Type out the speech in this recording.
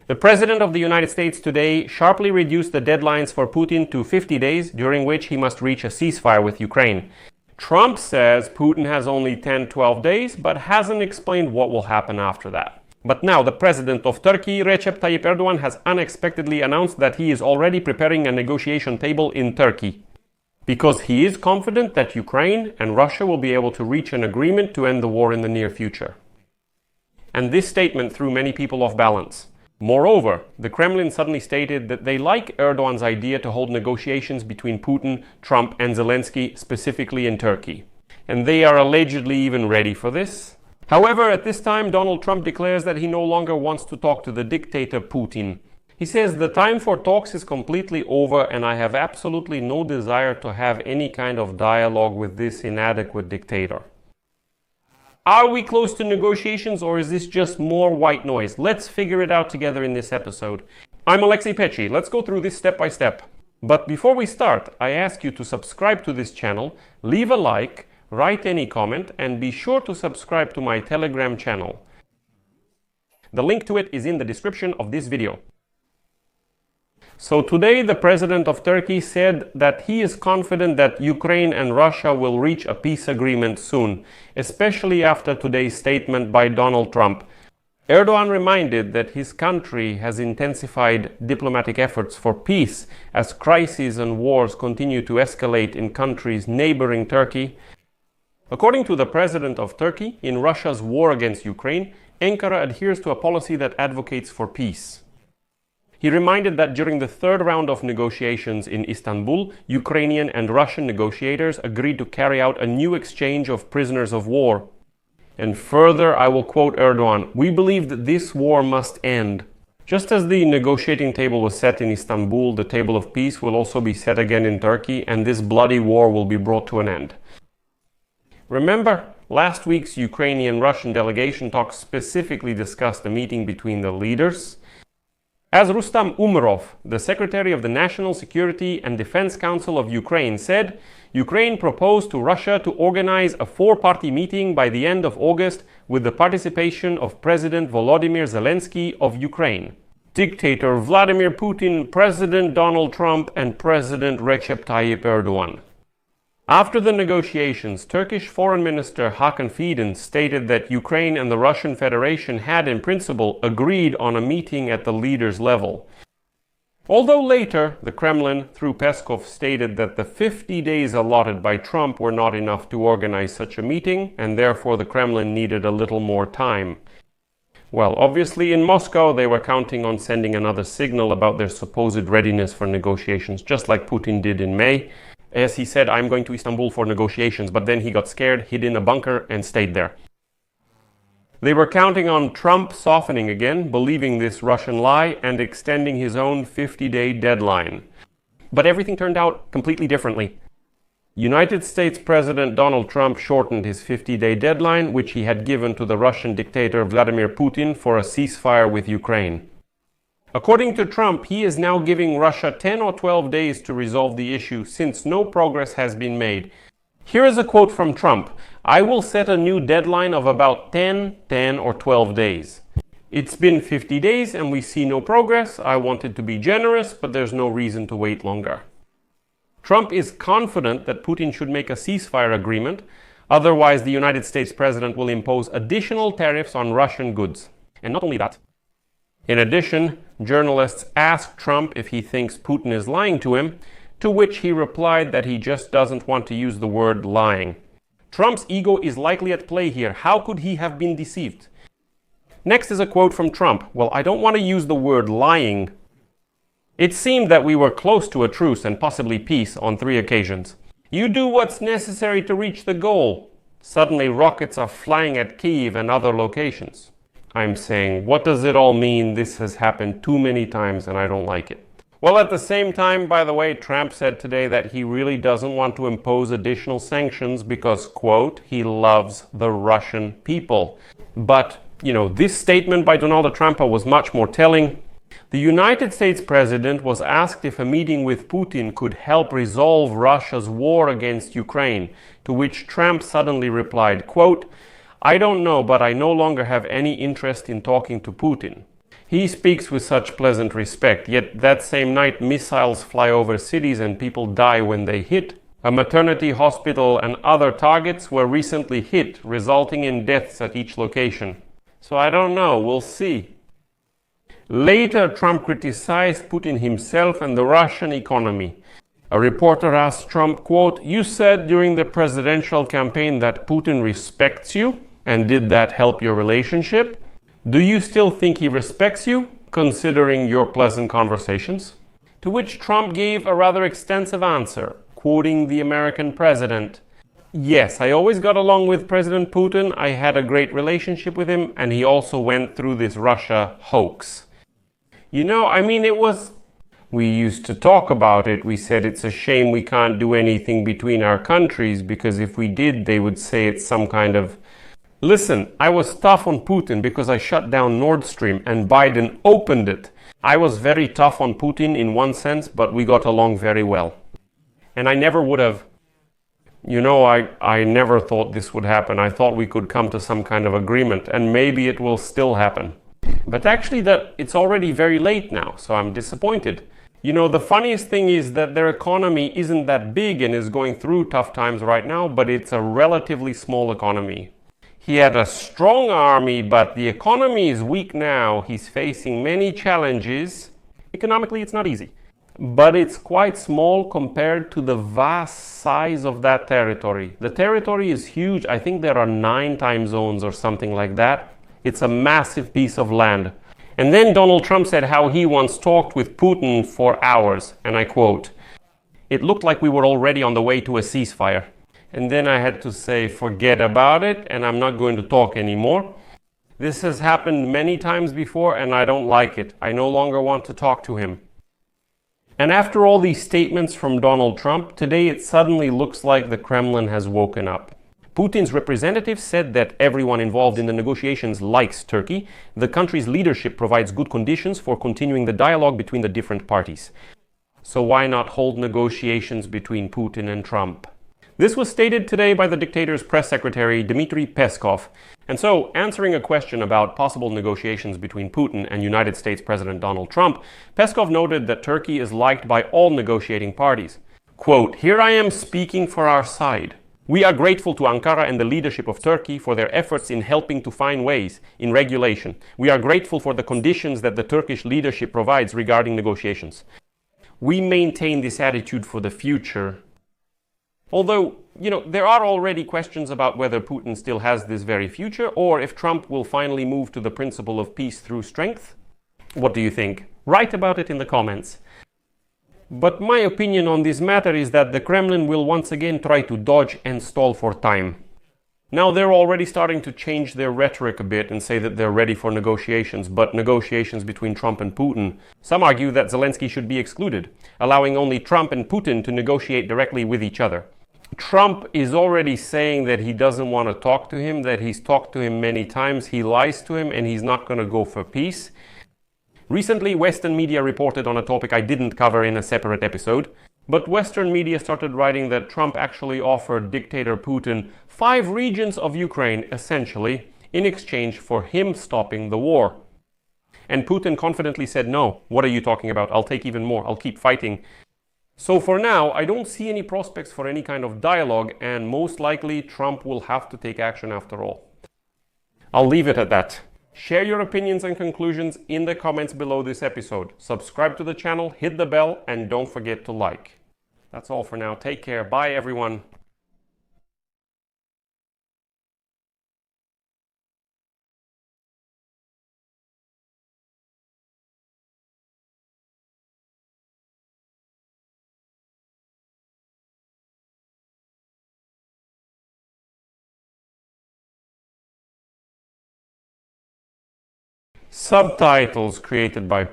The President of the United States today sharply reduced the deadlines for Putin to 50 days, during which he must reach a ceasefire with Ukraine. Trump says Putin has only 10-12 days, but hasn't explained what will happen after that. But now the President of Turkey, Recep Tayyip Erdogan, has unexpectedly announced that he is already preparing a negotiation table in Turkey, because he is confident that Ukraine and Russia will be able to reach an agreement to end the war in the near future. And this statement threw many people off balance. Moreover, the Kremlin suddenly stated that they like Erdogan's idea to hold negotiations between Putin, Trump and Zelensky, specifically in Turkey. And they are allegedly even ready for this. However, at this time, Donald Trump declares that he no longer wants to talk to the dictator Putin. He says the time for talks is completely over and I have absolutely no desire to have any kind of dialogue with this inadequate dictator. Are we close to negotiations or is this just more white noise? Let's figure it out together in this episode. I'm Alexei Pechi. Let's go through this step by step. But before we start, I ask you to subscribe to this channel, leave a like, write any comment, and be sure to subscribe to my Telegram channel. The link to it is in the description of this video. So today the President of Turkey said that he is confident that Ukraine and Russia will reach a peace agreement soon, especially after today's statement by Donald Trump. Erdogan reminded that his country has intensified diplomatic efforts for peace as crises and wars continue to escalate in countries neighboring Turkey. According to the President of Turkey, in Russia's war against Ukraine, Ankara adheres to a policy that advocates for peace. He reminded that during the third round of negotiations in Istanbul, Ukrainian and Russian negotiators agreed to carry out a new exchange of prisoners of war. And further, I will quote Erdogan, "We believe that this war must end." Just as the negotiating table was set in Istanbul, the table of peace will also be set again in Turkey, and this bloody war will be brought to an end. Remember, last week's Ukrainian-Russian delegation talks specifically discussed a meeting between the leaders. As Rustam Umerov, the Secretary of the National Security and Defense Council of Ukraine, said, Ukraine proposed to Russia to organize a four-party meeting by the end of August with the participation of President Volodymyr Zelensky of Ukraine, dictator Vladimir Putin, President Donald Trump, and President Recep Tayyip Erdogan. After the negotiations, Turkish Foreign Minister Hakan Fidan stated that Ukraine and the Russian Federation had, in principle, agreed on a meeting at the leaders' level. Although later, the Kremlin, through Peskov, stated that the 50 days allotted by Trump were not enough to organize such a meeting, and therefore the Kremlin needed a little more time. Well, obviously in Moscow they were counting on sending another signal about their supposed readiness for negotiations, just like Putin did in May. As he said, I'm going to Istanbul for negotiations, but then he got scared, hid in a bunker, and stayed there. They were counting on Trump softening again, believing this Russian lie, and extending his own 50-day deadline. But everything turned out completely differently. United States President Donald Trump shortened his 50-day deadline, which he had given to the Russian dictator Vladimir Putin for a ceasefire with Ukraine. According to Trump, he is now giving Russia 10 or 12 days to resolve the issue since no progress has been made. Here is a quote from Trump, "I will set a new deadline of about 10 or 12 days. It's been 50 days and we see no progress. I wanted to be generous, but there's no reason to wait longer." Trump is confident that Putin should make a ceasefire agreement, otherwise the United States president will impose additional tariffs on Russian goods. And not only that. In addition, journalists asked Trump if he thinks Putin is lying to him, to which he replied that he just doesn't want to use the word lying. Trump's ego is likely at play here. How could he have been deceived? Next is a quote from Trump. Well, I don't want to use the word lying. It seemed that we were close to a truce and possibly peace on 3 occasions. You do what's necessary to reach the goal. Suddenly rockets are flying at Kyiv and other locations. I'm saying, what does it all mean? This has happened too many times and I don't like it. Well, at the same time, by the way, Trump said today that he really doesn't want to impose additional sanctions because, quote, he loves the Russian people. But, this statement by Donald Trump was much more telling. The United States president was asked if a meeting with Putin could help resolve Russia's war against Ukraine, to which Trump suddenly replied, quote, "I don't know, but I no longer have any interest in talking to Putin. He speaks with such pleasant respect, yet that same night missiles fly over cities and people die when they hit. A maternity hospital and other targets were recently hit, resulting in deaths at each location. So I don't know, we'll see. Later, Trump criticized Putin himself and the Russian economy. A reporter asked Trump, quote, "You said during the presidential campaign that Putin respects you, and did that help your relationship? Do you still think he respects you, considering your pleasant conversations?" To which Trump gave a rather extensive answer, quoting the American president. "Yes, I always got along with President Putin. I had a great relationship with him, and he also went through this Russia hoax. We used to talk about it. We said it's a shame we can't do anything between our countries, because if we did, they would say it's some kind of..." Listen, I was tough on Putin because I shut down Nord Stream and Biden opened it. I was very tough on Putin in one sense, but we got along very well. And I never would have... I never thought this would happen. I thought we could come to some kind of agreement, and maybe it will still happen. But actually it's already very late now, so I'm disappointed. The funniest thing is that their economy isn't that big and is going through tough times right now, but it's a relatively small economy. He had a strong army, but the economy is weak now. He's facing many challenges. Economically, it's not easy, but it's quite small compared to the vast size of that territory. The territory is huge. I think there are 9 time zones or something like that. It's a massive piece of land. And then Donald Trump said how he once talked with Putin for hours, and I quote, "It looked like we were already on the way to a ceasefire." And then I had to say, forget about it, and I'm not going to talk anymore. This has happened many times before, and I don't like it. I no longer want to talk to him. And after all these statements from Donald Trump, today it suddenly looks like the Kremlin has woken up. Putin's representative said that everyone involved in the negotiations likes Turkey. The country's leadership provides good conditions for continuing the dialogue between the different parties. So why not hold negotiations between Putin and Trump? This was stated today by the dictator's press secretary, Dmitry Peskov. And so, answering a question about possible negotiations between Putin and United States President Donald Trump, Peskov noted that Turkey is liked by all negotiating parties. Quote, "Here I am speaking for our side. We are grateful to Ankara and the leadership of Turkey for their efforts in helping to find ways in regulation. We are grateful for the conditions that the Turkish leadership provides regarding negotiations. We maintain this attitude for the future." Although, there are already questions about whether Putin still has this very future, or if Trump will finally move to the principle of peace through strength. What do you think? Write about it in the comments. But my opinion on this matter is that the Kremlin will once again try to dodge and stall for time. Now they're already starting to change their rhetoric a bit and say that they're ready for negotiations, but negotiations between Trump and Putin. Some argue that Zelensky should be excluded, allowing only Trump and Putin to negotiate directly with each other. Trump is already saying that he doesn't want to talk to him, that he's talked to him many times, he lies to him, and he's not going to go for peace. Recently, Western media reported on a topic I didn't cover in a separate episode, but Western media started writing that Trump actually offered dictator Putin 5 regions of Ukraine, essentially, in exchange for him stopping the war. And Putin confidently said, "No, what are you talking about? I'll take even more. I'll keep fighting." So for now, I don't see any prospects for any kind of dialogue, and most likely Trump will have to take action after all. I'll leave it at that. Share your opinions and conclusions in the comments below this episode. Subscribe to the channel, hit the bell, and don't forget to like. That's all for now. Take care. Bye, everyone. Subtitles created by